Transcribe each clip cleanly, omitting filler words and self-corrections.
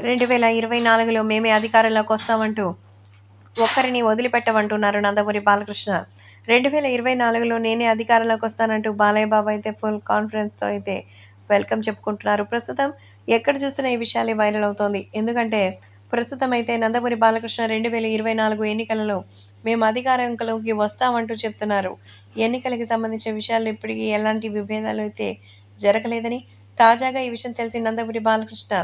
2024లో మేమే అధికారంలోకి వస్తామంటూ ఒక్కరిని వదిలిపెట్టమంటున్నారు నందమూరి బాలకృష్ణ. 2024లో నేనే అధికారంలోకి వస్తానంటూ బాలయ్య బాబు అయితే ఫుల్ కాన్ఫిడెన్స్‌తో అయితే వెల్కమ్ చెప్పుకుంటున్నారు. ప్రస్తుతం ఎక్కడ చూసినా ఈ విషయాలే వైరల్ అవుతోంది. ఎందుకంటే ప్రస్తుతం అయితే నందమూరి బాలకృష్ణ 2024 ఎన్నికలలో మేము అధికారంలోకి వస్తామంటూ చెప్తున్నారు. ఎన్నికలకి సంబంధించిన విషయాల్లో ఇప్పటికీ ఎలాంటి విభేదాలు అయితే జరగలేదని, తాజాగా ఈ విషయం తెలిసి నందమూరి బాలకృష్ణ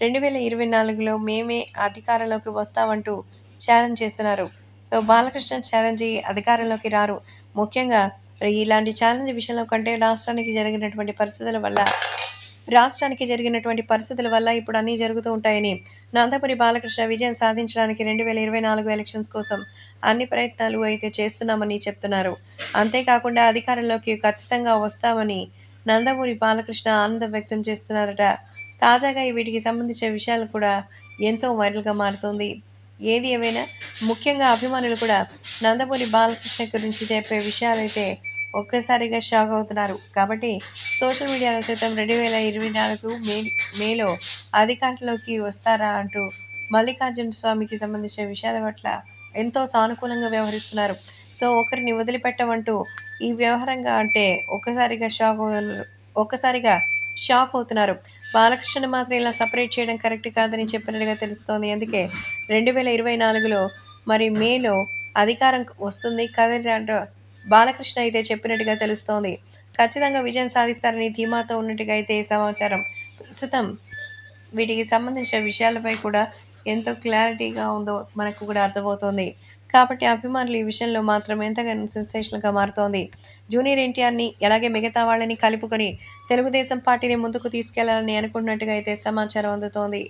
2024లో మేమే అధికారంలోకి వస్తామంటూ ఛాలెంజ్ చేస్తున్నారు. సో, బాలకృష్ణ ఛాలెంజ్ అధికారంలోకి రారు. ముఖ్యంగా ఇలాంటి ఛాలెంజ్ విషయంలో కంటే రాష్ట్రానికి జరిగినటువంటి పరిస్థితుల వల్ల ఇప్పుడు అన్నీ జరుగుతూ ఉంటాయని, నందమూరి బాలకృష్ణ విజయం సాధించడానికి 2024 ఎలక్షన్స్ కోసం అన్ని ప్రయత్నాలు అయితే చేస్తున్నామని చెప్తున్నారు. అంతేకాకుండా అధికారంలోకి ఖచ్చితంగా వస్తామని నందమూరి బాలకృష్ణ ఆనందం వ్యక్తం చేస్తున్నారట. తాజాగా వీటికి సంబంధించిన విషయాలు కూడా ఎంతో వైరల్‌గా మారుతోంది. ఏది ఏమైనా ముఖ్యంగా అభిమానులు కూడా నందమూరి బాలకృష్ణ గురించి చెప్పే విషయాలైతే ఒక్కసారిగా షాక్ అవుతున్నారు. కాబట్టి సోషల్ మీడియాలో సైతం 2024 మేలో అధికారంలోకి వస్తారా అంటూ మల్లికార్జున స్వామికి సంబంధించిన విషయాల పట్ల ఎంతో సానుకూలంగా వ్యవహరిస్తున్నారు. సో, ఒకరిని వదిలిపెట్టమంటూ ఈ వ్యవహారంగా అంటే ఒక్కసారిగా షాక్ అవుతున్నారు. బాలకృష్ణని మాత్రం ఇలా సెపరేట్ చేయడం కరెక్ట్ కాదని చెప్పినట్టుగా తెలుస్తోంది. అందుకే 2024లో మేలో అధికారం వస్తుంది కదలిరా అంటూ బాలకృష్ణ అయితే చెప్పినట్టుగా తెలుస్తోంది. ఖచ్చితంగా విజయం సాధిస్తారని ధీమాతో ఉన్నట్టుగా అయితే సమాచారం. ప్రస్తుతం వీటికి సంబంధించిన విషయాలపై కూడా ఎంతో క్లారిటీగా ఉందో మనకు కూడా అర్థమవుతోంది. కాబట్టి అభిమానులు ఈ విషయంలో మాత్రం ఎంతగానో సెన్సేషనల్‌గా మారుతోంది. జూనియర్ ఎన్టీఆర్‌ని అలాగే మిగతా వాళ్ళని కలుపుకొని తెలుగుదేశం పార్టీని ముందుకు తీసుకెళ్లాలని అనుకుంటున్నట్టుగా అయితే సమాచారం అందుతోంది.